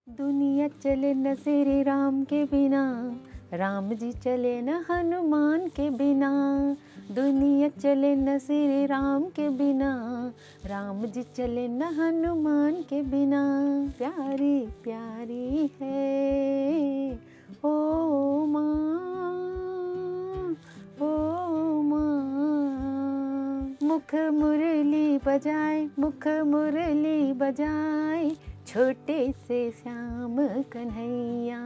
दुनिया चले न श्री राम के बिना, राम जी चले न हनुमान के बिना। दुनिया चले न श्री राम के बिना, राम जी चले न हनुमान के बिना। प्यारी प्यारी है ओ माँ, ओ माँ। मुख मुरली बजाए, मुख मुरली बजाए, छोटे से श्याम कन्हैया।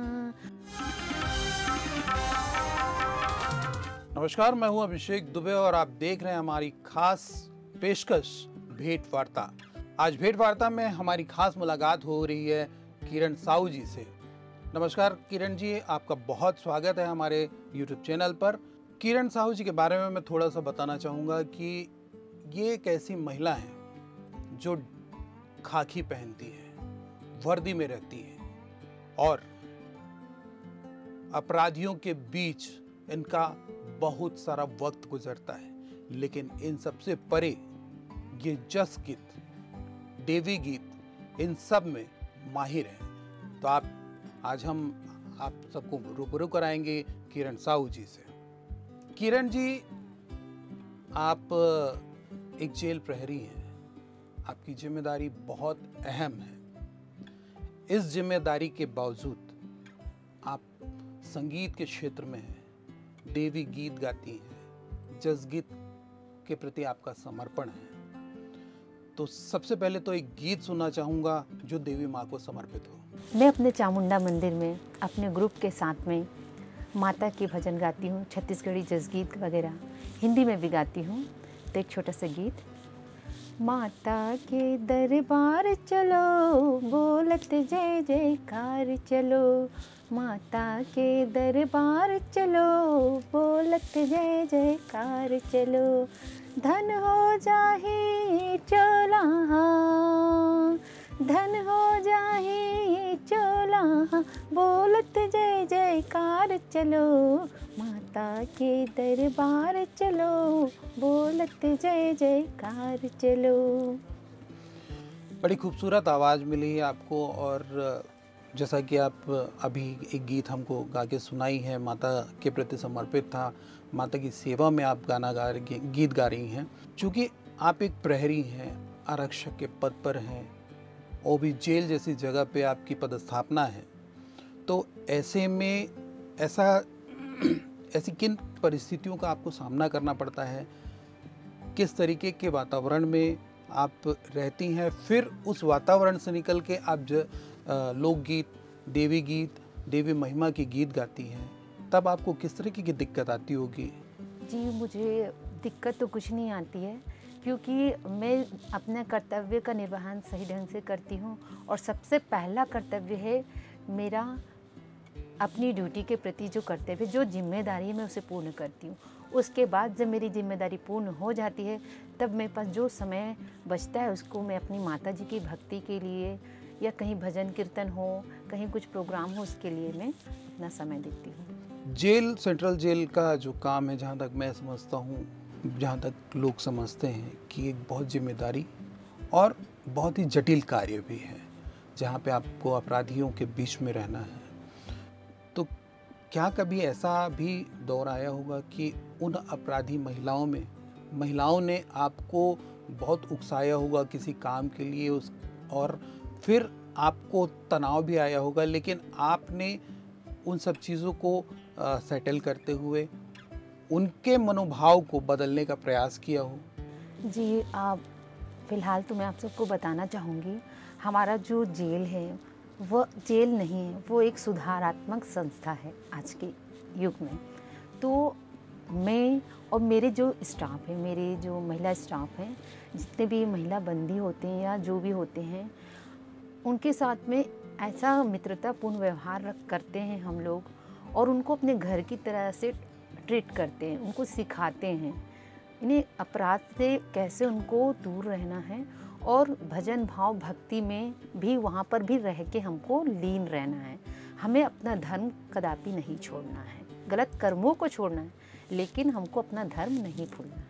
नमस्कार, मैं हूं अभिषेक दुबे और आप देख रहे हैं हमारी खास पेशकश भेंट वार्ता। आज भेंट वार्ता में हमारी खास मुलाकात हो रही है किरण साहू जी से। नमस्कार किरण जी, आपका बहुत स्वागत है हमारे YouTube चैनल पर। किरण साहू जी के बारे में मैं थोड़ा सा बताना चाहूँगा कि ये एक ऐसी महिला है जो खाकी पहनती है, वर्दी में रहती है और अपराधियों के बीच इनका बहुत सारा वक्त गुजरता है, लेकिन इन सबसे परे ये जस गीत, देवी गीत, इन सब में माहिर है। तो आज हम आप सबको रूबरू कराएंगे किरण साहू जी से। किरण जी, आप एक जेल प्रहरी हैं, आपकी जिम्मेदारी बहुत अहम है। इस जिम्मेदारी के बावजूद आप संगीत के क्षेत्र में हैं, देवी गीत गाती हैं, जस गीत के प्रति आपका समर्पण है। तो सबसे पहले तो एक गीत सुनना चाहूँगा जो देवी माँ को समर्पित हो। मैं अपने चामुंडा मंदिर में अपने ग्रुप के साथ में माता के भजन गाती हूँ, छत्तीसगढ़ी जस गीत वगैरह हिंदी में भी गाती हूँ। तो एक छोटा सा गीत। माता के दरबार चलो, बोलत जय जयकार चलो। माता के दरबार चलो, बोलत जय जयकार चलो। धन हो जाही चोला, धन हो जाही चोला, बोलत जय जयकार चलो। माता के दरबार चलो, बोलत जय जयकार चलो। बड़ी खूबसूरत आवाज़ मिली है आपको और जैसा कि आप अभी एक गीत हमको गा के सुनाई है, माता के प्रति समर्पित था, माता की सेवा में आप गीत गा रही हैं। चूँकि आप एक प्रहरी हैं, आरक्षक के पद पर हैं, वो भी जेल जैसी जगह पे आपकी पदस्थापना है, तो ऐसे में ऐसी किन परिस्थितियों का आपको सामना करना पड़ता है, किस तरीके के वातावरण में आप रहती हैं, फिर उस वातावरण से निकल के आप लोकगीत, देवी गीत, देवी महिमा के गीत गाती हैं, तब आपको किस तरीके की दिक्कत आती होगी? जी, मुझे दिक्कत तो कुछ नहीं आती है, क्योंकि मैं अपने कर्तव्य का निर्वहन सही ढंग से करती हूँ। और सबसे पहला कर्तव्य है मेरा अपनी ड्यूटी के प्रति जो कर्तव्य, जो जिम्मेदारी है, मैं उसे पूर्ण करती हूँ। उसके बाद जब मेरी जिम्मेदारी पूर्ण हो जाती है, तब मेरे पास जो समय बचता है उसको मैं अपनी माता जी की भक्ति के लिए, या कहीं भजन कीर्तन हो, कहीं कुछ प्रोग्राम हो, उसके लिए मैं अपना समय देती हूँ। जेल, सेंट्रल जेल का जो काम है, जहाँ तक मैं समझता हूँ, जहाँ तक लोग समझते हैं कि एक बहुत जिम्मेदारी और बहुत ही जटिल कार्य भी है, जहाँ पे आपको अपराधियों के बीच में रहना है। तो क्या कभी ऐसा भी दौर आया होगा कि उन अपराधी महिलाओं ने आपको बहुत उकसाया होगा किसी काम के लिए, और फिर आपको तनाव भी आया होगा, लेकिन आपने उन सब चीज़ों को सेटल करते हुए उनके मनोभाव को बदलने का प्रयास किया हो? जी, फ़िलहाल तो मैं आप सबको बताना चाहूँगी, हमारा जो जेल है वह जेल नहीं है, वो एक सुधारात्मक संस्था है आज के युग में। तो मैं और मेरे जो स्टाफ है, मेरे जो महिला स्टाफ हैं, जितने भी महिला बंदी होते हैं या जो भी होते हैं, उनके साथ में ऐसा मित्रतापूर्ण व्यवहार करते हैं हम लोग, और उनको अपने घर की तरह से ट्रीट करते हैं, उनको सिखाते हैं इन्हें अपराध से कैसे उनको दूर रहना है, और भजन भाव भक्ति में भी वहाँ पर भी रह के हमको लीन रहना है। हमें अपना धर्म कदापि नहीं छोड़ना है, गलत कर्मों को छोड़ना है, लेकिन हमको अपना धर्म नहीं भूलना है।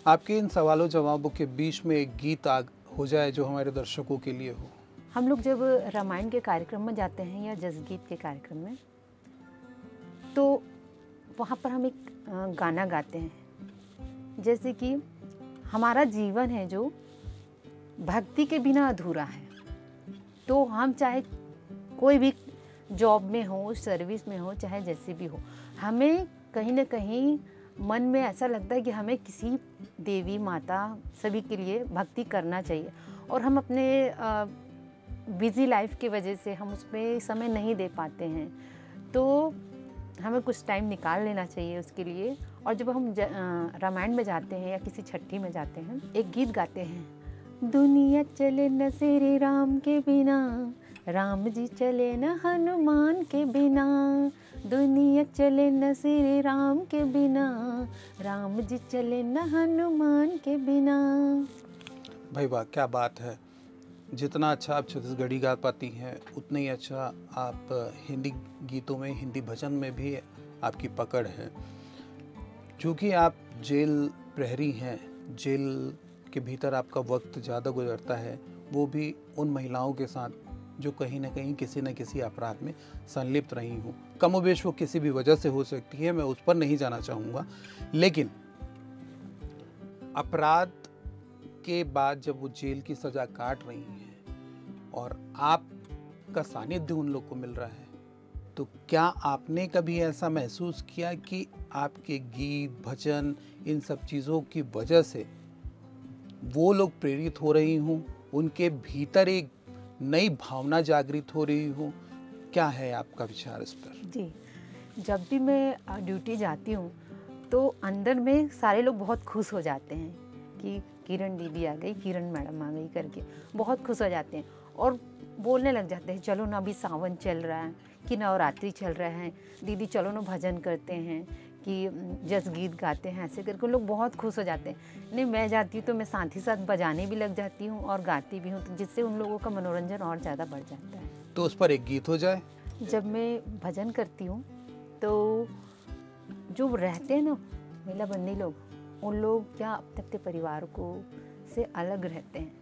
आपके इन सवालों जवाबों के बीच में एक गीत हो जाए जो हमारे दर्शकों के लिए हो। हम लोग जब रामायण के कार्यक्रम में जाते हैं या जसगीत के कार्यक्रम में, तो वहाँ पर हम एक गाना गाते हैं, जैसे कि हमारा जीवन है जो भक्ति के बिना अधूरा है। तो हम चाहे कोई भी जॉब में हो, सर्विस में हो, चाहे जैसे भी हो, हमें कहीं ना कहीं मन में ऐसा लगता है कि हमें किसी देवी माता सभी के लिए भक्ति करना चाहिए, और हम अपने बिज़ी लाइफ की वजह से हम उसमें समय नहीं दे पाते हैं। तो हमें कुछ टाइम निकाल लेना चाहिए उसके लिए। और जब हम रामायण में जाते हैं या किसी छठी में जाते हैं, एक गीत गाते हैं, दुनिया चले न श्री राम के बिना, राम जी चले न हनुमान के बिना, दुनिया चले न श्री राम के बिना, राम जी चले न हनुमान के बिना। भाई वाह, क्या बात है। जितना अच्छा आप छत्तीसगढ़ी गा पाती हैं, उतना ही अच्छा आप हिंदी गीतों में, हिंदी भजन में भी आपकी पकड़ है। चूँकि आप जेल प्रहरी हैं, जेल के भीतर आपका वक्त ज़्यादा गुजरता है, वो भी उन महिलाओं के साथ जो कहीं ना कहीं किसी न किसी अपराध में संलिप्त रही हूँ। कमोबेश वो किसी भी वजह से हो सकती है, मैं उस पर नहीं जाना चाहूँगा, लेकिन अपराध के बाद जब वो जेल की सज़ा काट रही हैं और आपका सानिध्य उन लोग को मिल रहा है, तो क्या आपने कभी ऐसा महसूस किया कि आपके गीत, भजन, इन सब चीज़ों की वजह से वो लोग प्रेरित हो रही हूँ, उनके भीतर एक नई भावना जागृत हो रही हो? क्या है आपका विचार इस पर? जी, जब भी मैं ड्यूटी जाती हूँ तो अंदर में सारे लोग बहुत खुश हो जाते हैं कि किरण दीदी आ गई, किरण मैडम आ गई करके बहुत खुश हो जाते हैं और बोलने लग जाते हैं, चलो ना अभी सावन चल रहा है कि नवरात्रि चल रहा है, दीदी चलो ना भजन करते हैं कि जस गीत गाते हैं, ऐसे करके लोग बहुत खुश हो जाते हैं। नहीं, मैं जाती हूँ तो मैं साथ ही साथ बजाने भी लग जाती हूँ और गाती भी हूँ, तो जिससे उन लोगों का मनोरंजन और ज़्यादा बढ़ जाता है। तो उस पर एक गीत हो जाए। जब मैं भजन करती हूँ तो जो रहते हैं ना महिला बंदी लोग, उन लोग क्या अपने अपने परिवार को से अलग रहते हैं,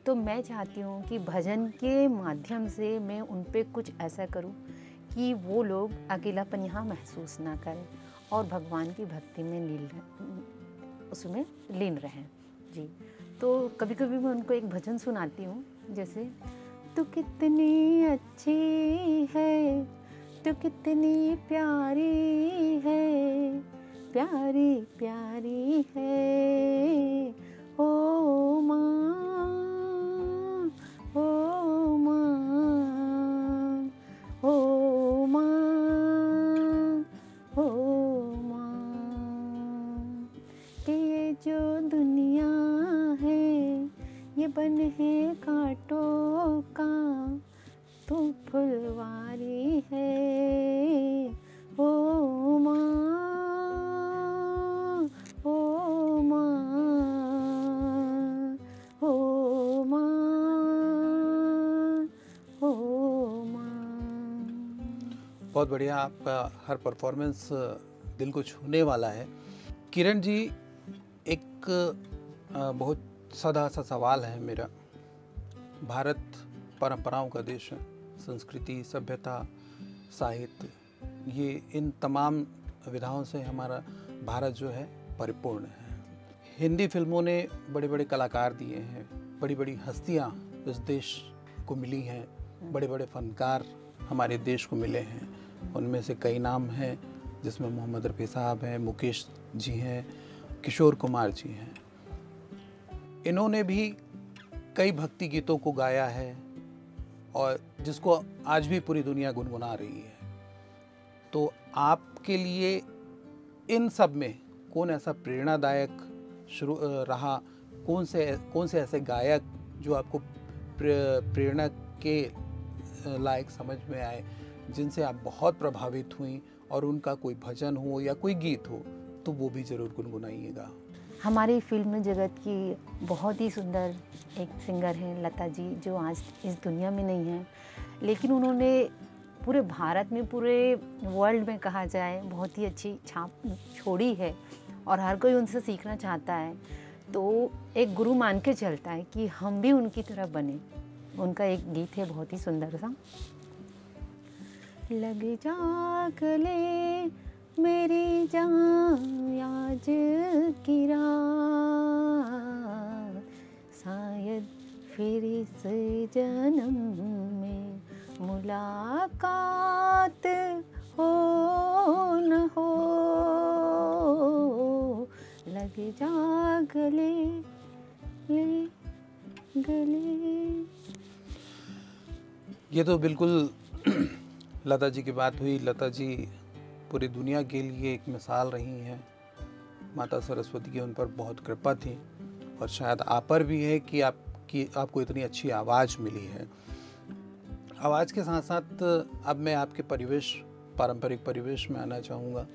तो मैं चाहती हूँ कि भजन के माध्यम से मैं उन पे कुछ ऐसा करूँ कि वो लोग अकेलापन यहाँ महसूस ना करें और भगवान की भक्ति में उसमें लीन रहें। जी, तो कभी कभी मैं उनको एक भजन सुनाती हूँ, जैसे तू कितनी अच्छी है, तू कितनी प्यारी है, प्यारी प्यारी है, ओ माँ, ओ माँ, ओ माँ, ओ माँ। कि ये जो दुनिया है ये बन है कांटों का, तू फुलवारी है, ओ माँ, ओ माँ, ओ माँ, ओ माँ। बहुत बढ़िया, आपका हर परफॉर्मेंस दिल को छूने वाला है। किरण जी, एक बहुत सादा सा सवाल है मेरा। भारत परंपराओं का देश है, संस्कृति, सभ्यता, साहित्य, ये इन तमाम विधाओं से हमारा भारत जो है परिपूर्ण है। हिंदी फिल्मों ने बड़े बड़े कलाकार दिए हैं, बड़ी बड़ी हस्तियां इस देश को मिली हैं, बड़े बड़े फनकार हमारे देश को मिले हैं। उनमें से कई नाम हैं जिसमें मोहम्मद रफ़ी साहब हैं, मुकेश जी हैं, किशोर कुमार जी हैं। इन्होंने भी कई भक्ति गीतों को गाया है और जिसको आज भी पूरी दुनिया गुनगुना रही है। तो आपके लिए इन सब में कौन ऐसा प्रेरणादायक रहा, कौन से ऐसे गायक जो आपको प्रेरणा के लायक समझ में आए, जिनसे आप बहुत प्रभावित हुई और उनका कोई भजन हो या कोई गीत हो तो वो भी ज़रूर गुनगुनाइएगा। हमारी फिल्म जगत की बहुत ही सुंदर एक सिंगर हैं लता जी, जो आज इस दुनिया में नहीं हैं, लेकिन उन्होंने पूरे भारत में, पूरे वर्ल्ड में कहा जाए, बहुत ही अच्छी छाप छोड़ी है और हर कोई उनसे सीखना चाहता है। तो एक गुरु मान के चलता है कि हम भी उनकी तरह बने। उनका एक गीत है बहुत ही सुंदर सा। लग जा गले मेरी जान आज की रात, शायद फिर इस जन्म में मुलाकात हो न हो। लग जा गले गले। ये तो बिल्कुल लता जी की बात हुई। लता जी पूरी दुनिया के लिए एक मिसाल रही हैं। माता सरस्वती की उन पर बहुत कृपा थी और शायद आप पर भी है कि आपको इतनी अच्छी आवाज़ मिली है। आवाज़ के साथ साथ अब मैं आपके पारंपरिक परिवेश में आना चाहूँगा।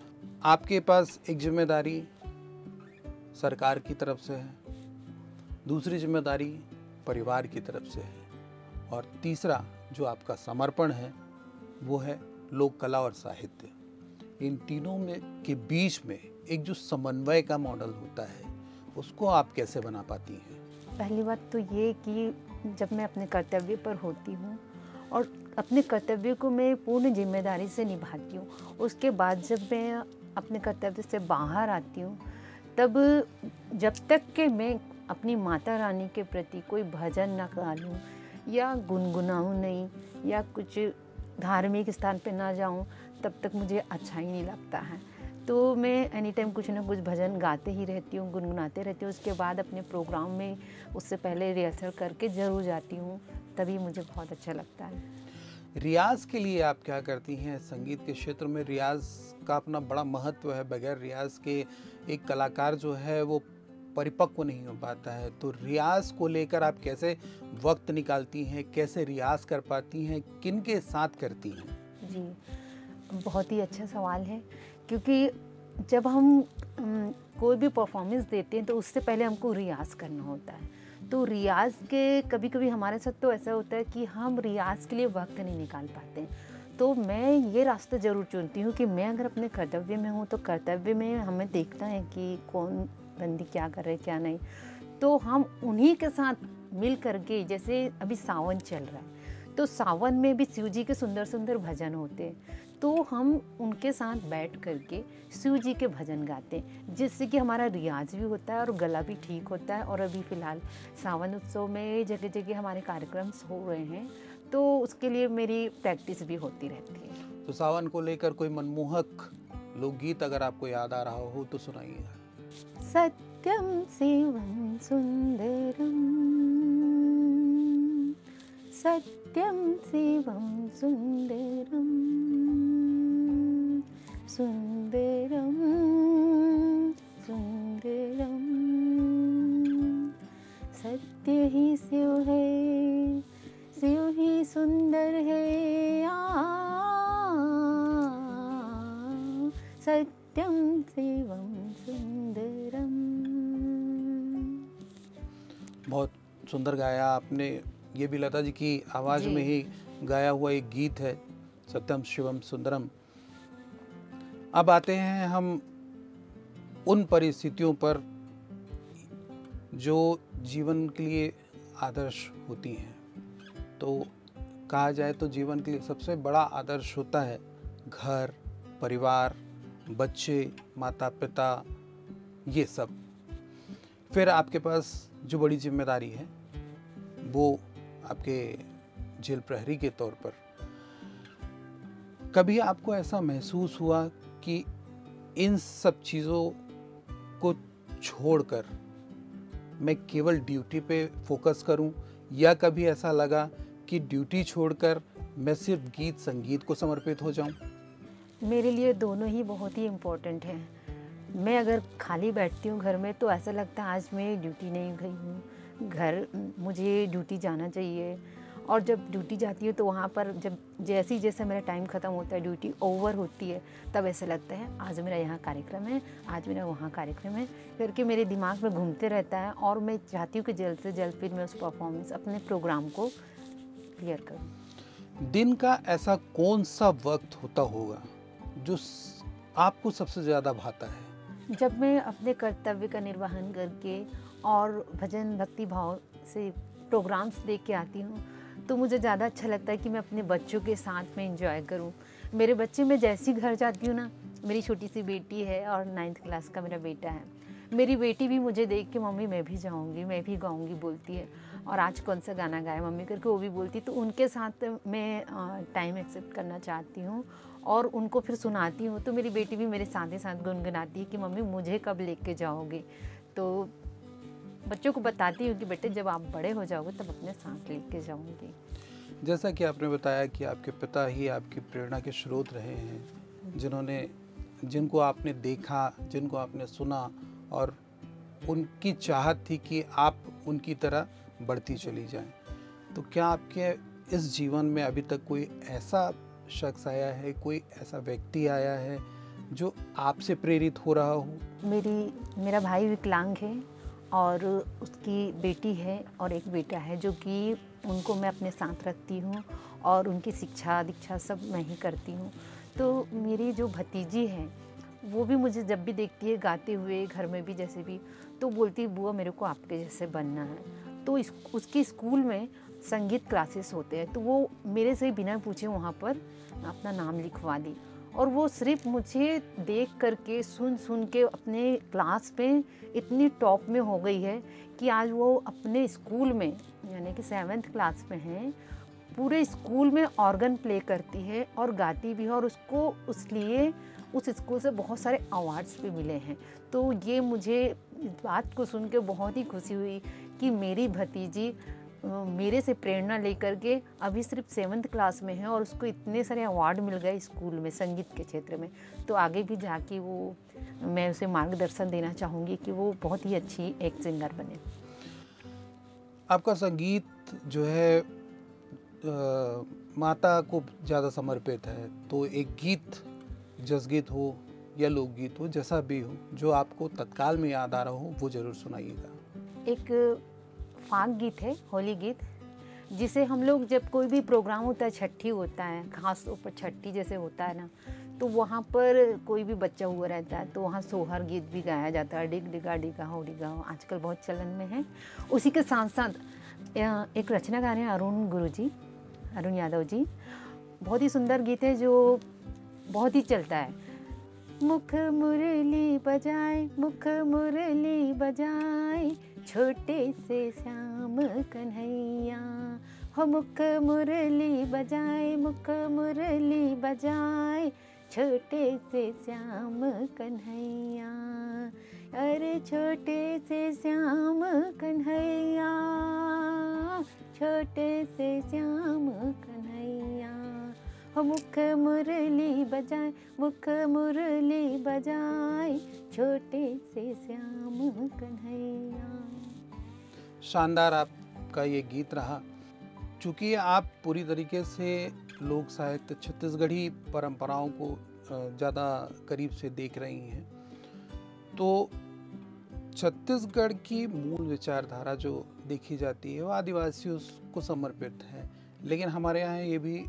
आपके पास एक जिम्मेदारी सरकार की तरफ से है, दूसरी जिम्मेदारी परिवार की तरफ से है, और तीसरा जो आपका समर्पण है वो है लोक कला और साहित्य। इन तीनों में के बीच में एक जो समन्वय का मॉडल होता है उसको आप कैसे बना पाती हैं? पहली बात तो ये कि जब मैं अपने कर्तव्य पर होती हूँ और अपने कर्तव्य को मैं पूर्ण जिम्मेदारी से निभाती हूँ, उसके बाद जब मैं अपने कर्तव्य से बाहर आती हूँ, तब जब तक कि मैं अपनी माता रानी के प्रति कोई भजन ना गा लूँ या गुनगुनाऊँ नहीं या कुछ धार्मिक स्थान पे ना जाऊँ, तब तक मुझे अच्छा ही नहीं लगता है। तो मैं एनी टाइम कुछ ना कुछ भजन गाते ही रहती हूँ, गुनगुनाते रहती हूँ। उसके बाद अपने प्रोग्राम में उससे पहले रिहर्सल करके ज़रूर जाती हूँ, तभी मुझे बहुत अच्छा लगता है। रियाज के लिए आप क्या करती हैं? संगीत के क्षेत्र में रियाज का अपना बड़ा महत्व है। बगैर रियाज के एक कलाकार जो है वो परिपक्व नहीं हो पाता है। तो रियाज को लेकर आप कैसे वक्त निकालती हैं, कैसे रियाज कर पाती हैं, किन के साथ करती हैं? जी, बहुत ही अच्छा सवाल है, क्योंकि जब हम कोई भी परफॉर्मेंस देते हैं तो उससे पहले हमको रियाज़ करना होता है। तो रियाज़ के कभी कभी हमारे साथ तो ऐसा होता है कि हम रियाज़ के लिए वक्त नहीं निकाल पाते। तो मैं ये रास्ता ज़रूर चुनती हूँ कि मैं अगर अपने कर्तव्य में हूँ तो कर्तव्य में हमें देखना है कि कौन बंदी क्या कर रहे क्या नहीं, तो हम उन्हीं के साथ मिल करके, जैसे अभी सावन चल रहा है तो सावन में भी शिव जी के सुंदर सुंदर भजन होते हैं, तो हम उनके साथ बैठ करके शिव जी के भजन गाते हैं, जिससे कि हमारा रियाज भी होता है और गला भी ठीक होता है। और अभी फ़िलहाल सावन उत्सव में जगह जगह हमारे कार्यक्रम हो रहे हैं, तो उसके लिए मेरी प्रैक्टिस भी होती रहती है। तो सावन को लेकर कोई मनमोहक लोकगीत अगर आपको याद आ रहा हो तो सुनाइए। सत्यम शिवम सुंदरम, सत्यम शिवम सुंदरम, सुंदरम सुंदरम, सत्य ही शिव है, शिव ही सुंदर है। सत्यम शिवम सुंदरम। बहुत सुंदर गाया आपने। ये भी लता जी की आवाज़ में ही गाया हुआ एक गीत है, सत्यम शिवम सुंदरम। अब आते हैं हम उन परिस्थितियों पर जो जीवन के लिए आदर्श होती हैं। तो कहा जाए तो जीवन के लिए सबसे बड़ा आदर्श होता है घर, परिवार, बच्चे, माता पिता, ये सब। फिर आपके पास जो बड़ी जिम्मेदारी है वो आपके जेल प्रहरी के तौर पर। कभी आपको ऐसा महसूस हुआ कि इन सब चीज़ों को छोड़कर मैं केवल ड्यूटी पे फोकस करूं, या कभी ऐसा लगा कि ड्यूटी छोड़कर मैं सिर्फ गीत संगीत को समर्पित हो जाऊं? मेरे लिए दोनों ही बहुत ही इम्पोर्टेंट हैं। मैं अगर खाली बैठती हूँ घर में तो ऐसा लगता है आज मैं ड्यूटी नहीं गई हूँ, घर मुझे ड्यूटी जाना चाहिए। और जब ड्यूटी जाती हूँ तो वहाँ पर जब जैसे मेरा टाइम ख़त्म होता है, ड्यूटी ओवर होती है, तब ऐसा लगता है आज मेरा यहाँ कार्यक्रम है, आज मेरा वहाँ कार्यक्रम है करके मेरे दिमाग में घूमते रहता है। और मैं चाहती हूँ कि जल्द से जल्द फिर मैं उस परफॉर्मेंस अपने प्रोग्राम को क्लियर करूँ। दिन का ऐसा कौन सा वक्त होता होगा जो आपको सबसे ज़्यादा भाता है? जब मैं अपने कर्तव्य का निर्वहन करके और भजन भक्ति भाव से प्रोग्राम्स देख के आती हूँ, तो मुझे ज़्यादा अच्छा लगता है कि मैं अपने बच्चों के साथ में एंजॉय करूं। मेरे बच्चे, मैं जैसे ही घर जाती हूँ ना, मेरी छोटी सी बेटी है और 9th क्लास का मेरा बेटा है, मेरी बेटी भी मुझे देख के मम्मी मैं भी जाऊंगी, मैं भी गाऊंगी बोलती है। और आज कौन सा गाना गाया मम्मी करके वो भी बोलती है। तो उनके साथ मैं टाइम एक्सेप्ट करना चाहती हूँ और उनको फिर सुनाती हूँ। तो मेरी बेटी भी मेरे साथ ही साथ गुनगुनाती है कि मम्मी मुझे कब लेके जाओगे। तो बच्चों को बताती हूँ कि बेटे जब आप बड़े हो जाओगे तब अपने साथ लेके जाऊँगी। जैसा कि आपने बताया कि आपके पिता ही आपकी प्रेरणा के स्रोत रहे हैं, जिनको आपने देखा, जिनको आपने सुना और उनकी चाहत थी कि आप उनकी तरह बढ़ती चली जाएं। तो क्या आपके इस जीवन में अभी तक कोई ऐसा शख्स आया है, कोई ऐसा व्यक्ति आया है जो आपसे प्रेरित हो रहा हो? मेरा भाई विकलांग है और उसकी बेटी है और एक बेटा है, जो कि उनको मैं अपने साथ रखती हूँ और उनकी शिक्षा दीक्षा सब मैं ही करती हूँ। तो मेरी जो भतीजी है वो भी मुझे जब भी देखती है गाते हुए घर में भी जैसे भी, तो बोलती है बुआ मेरे को आपके जैसे बनना है। तो उसकी स्कूल में संगीत क्लासेस होते हैं, तो वो मेरे से बिना पूछे वहाँ पर अपना नाम लिखवा दी। और वो सिर्फ मुझे देख करके सुन के अपने क्लास में इतनी टॉप में हो गई है कि आज वो अपने स्कूल में, यानी कि 7th क्लास में है, पूरे स्कूल में ऑर्गन प्ले करती है और गाती भी है। और उसको उसलिए उस स्कूल से बहुत सारे अवार्ड्स भी मिले हैं। तो ये मुझे इस बात को सुन के बहुत ही खुशी हुई कि मेरी भतीजी मेरे से प्रेरणा लेकर के अभी सिर्फ 7th क्लास में है और उसको इतने सारे अवार्ड मिल गए स्कूल में संगीत के क्षेत्र में। तो आगे भी जाके मैं उसे मार्गदर्शन देना चाहूँगी कि वो बहुत ही अच्छी एक सिंगर बने। आपका संगीत जो है माता को ज़्यादा समर्पित है, तो एक गीत, जसगीत हो या लोकगीत हो, जैसा भी हो, जो आपको तत्काल में याद आ रहा हो वो ज़रूर सुनाइएगा। एक फाग गीत है, होली गीत, जिसे हम लोग जब कोई भी प्रोग्राम होता है, छठी होता है, खास तौर पर छठी जैसे होता है ना, तो वहाँ पर कोई भी बच्चा हुआ रहता है तो वहाँ सोहर गीत भी गाया जाता है, डिग डिगा डिगा हो डिगा हो, आजकल बहुत चलन में है। उसी के साथ साथ एक रचना गा रहे हैं अरुण यादव जी, बहुत ही सुंदर गीत है जो बहुत ही चलता है। मुख मुरली बजाए छोटे से श्याम कन्हैया, हो मुख मुरली बजाए छोटे से श्याम कन्हैया, अरे छोटे से श्याम कन्हैया, छोटे से श्याम कन्हैया, हो मुख मुरली बजाए छोटे से श्याम कन्हैया। शानदार आपका ये गीत रहा। चूँकि आप पूरी तरीके से लोक साहित्य छत्तीसगढ़ी परंपराओं को ज़्यादा करीब से देख रही हैं, तो छत्तीसगढ़ की मूल विचारधारा जो देखी जाती है वो आदिवासियों को समर्पित है। लेकिन हमारे यहाँ ये भी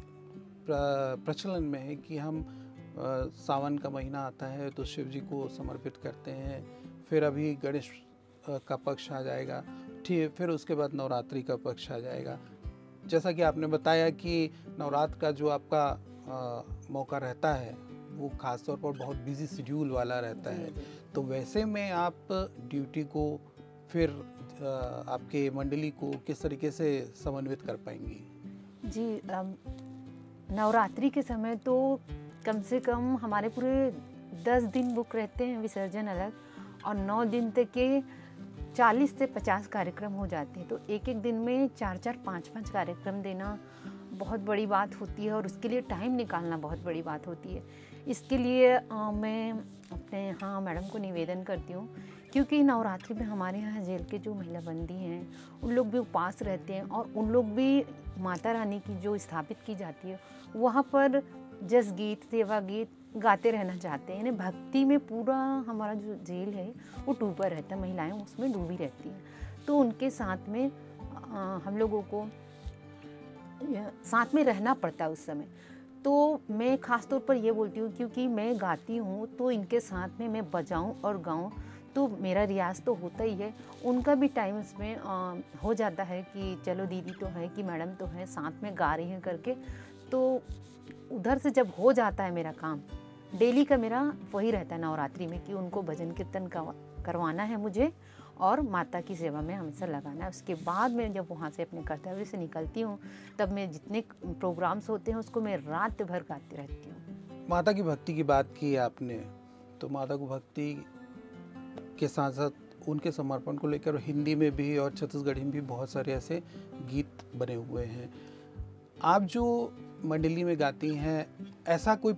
प्रचलन में है कि हम सावन का महीना आता है तो शिव जी को समर्पित करते हैं, फिर अभी गणेश का पक्ष आ जाएगा, ठीक, फिर उसके बाद नवरात्रि का पक्ष आ जाएगा। जैसा कि आपने बताया कि नवरात्र का जो आपका मौका रहता है वो ख़ास तौर पर बहुत बिजी शेड्यूल वाला रहता है, तो वैसे में आप ड्यूटी को फिर आपके मंडली को किस तरीके से समन्वित कर पाएंगी? जी, नवरात्रि के समय तो कम से कम हमारे पूरे 10 दिन बुक रहते हैं, विसर्जन अलग, और 9 दिन तक के 40 से 50 कार्यक्रम हो जाते हैं। तो एक एक दिन में 4-4, 5-5 कार्यक्रम देना बहुत बड़ी बात होती है और उसके लिए टाइम निकालना बहुत बड़ी बात होती है। इसके लिए मैं अपने यहाँ मैडम को निवेदन करती हूँ, क्योंकि नवरात्रि में हमारे यहाँ जेल के जो महिला बंदी हैं उन लोग भी उपवास रहते हैं और उन लोग भी माता रानी की जो स्थापित की जाती है वहाँ पर जस गीत, सेवा गीत गाते रहना चाहते हैं। यानी भक्ति में पूरा हमारा जो जेल है वो डूबा रहता है, महिलाएं उसमें डूबी रहती हैं। तो उनके साथ में हम लोगों को साथ में रहना पड़ता है उस समय। तो मैं ख़ास तौर पर ये बोलती हूँ, क्योंकि मैं गाती हूँ तो इनके साथ में मैं बजाऊँ और गाऊँ तो मेरा रियाज़ तो होता ही है, उनका भी टाइम उसमें हो जाता है कि चलो दीदी तो है कि मैडम तो है, साथ में गा रही हैं करके। तो उधर से जब हो जाता है मेरा काम, डेली का मेरा वही रहता है नवरात्रि में कि उनको भजन कीर्तन करवाना है मुझे और माता की सेवा में हमेशा लगाना है। उसके बाद मैं जब वहाँ से अपने कर्तव्य से निकलती हूँ, तब मैं जितने प्रोग्राम्स होते हैं उसको मैं रात भर गाती रहती हूँ। माता की भक्ति की बात की आपने, तो माता को भक्ति के साथ साथ उनके समर्पण को लेकर हिंदी में भी और छत्तीसगढ़ी में भी बहुत सारे ऐसे गीत बने हुए हैं। आप जो मंडली में गाती हैं, ऐसा कोई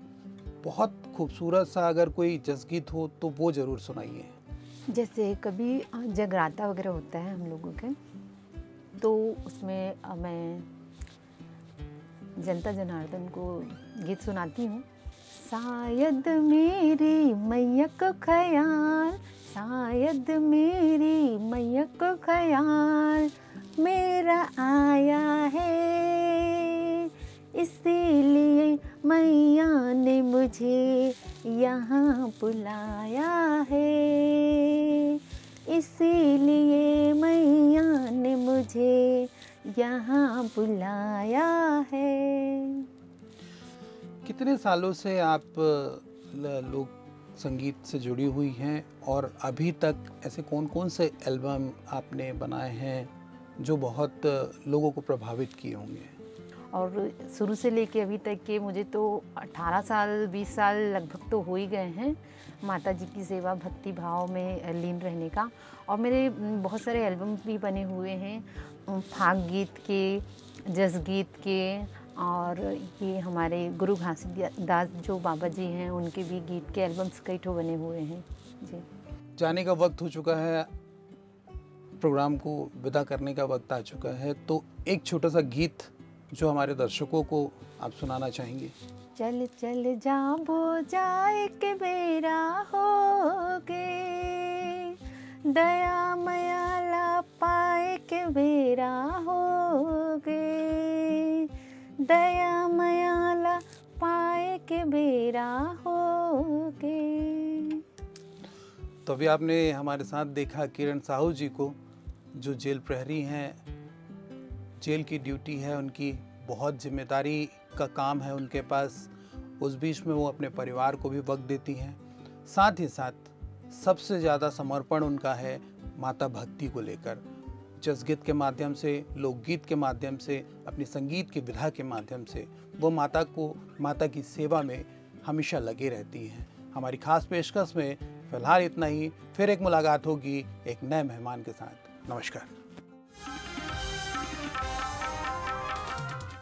बहुत खूबसूरत सा अगर कोई जसगीत हो तो वो ज़रूर सुनाइए। जैसे कभी जगराता वगैरह होता है हम लोगों के, तो उसमें मैं जनता जनार्दन को गीत सुनाती हूँ। शायद मेरी मैया को ख्याल, शायद मेरी मैया को ख्याल मेरा आया है, इसीलिए मैया ने मुझे यहाँ बुलाया है, इसीलिए मैया ने मुझे यहाँ बुलाया है। कितने सालों से आप लोक संगीत से जुड़ी हुई हैं और अभी तक ऐसे कौन कौन से एल्बम आपने बनाए हैं जो बहुत लोगों को प्रभावित किए होंगे? और शुरू से लेके अभी तक के मुझे तो 18 साल 20 साल लगभग तो हो ही गए हैं माता जी की सेवा भक्ति भाव में लीन रहने का। और मेरे बहुत सारे एल्बम भी बने हुए हैं, फाग गीत के, जस गीत के, और ये हमारे गुरु घासीदास जो बाबा जी हैं उनके भी गीत के एल्बम्स कई ठो बने हुए हैं जी। जाने का वक्त हो चुका है, प्रोग्राम को विदा करने का वक्त आ चुका है, तो एक छोटा सा गीत जो हमारे दर्शकों को आप सुनाना चाहेंगे? चल चल जाबो जाए के बेरा होगे, दया मयाला पाए के बेरा होगे, दया मयाला पाए के बेरा होगे। तो अभी आपने हमारे साथ देखा किरण साहू जी को, जो जेल प्रहरी हैं। जेल की ड्यूटी है उनकी, बहुत जिम्मेदारी का काम है उनके पास। उस बीच में वो अपने परिवार को भी वक्त देती हैं। साथ ही साथ सबसे ज़्यादा समर्पण उनका है माता भक्ति को लेकर। जसगीत के माध्यम से, लोकगीत के माध्यम से, अपनी संगीत की विधा के माध्यम से वो माता की सेवा में हमेशा लगे रहती हैं। हमारी खास पेशकश में फ़िलहाल इतना ही। फिर एक मुलाकात होगी एक नए मेहमान के साथ। नमस्कार।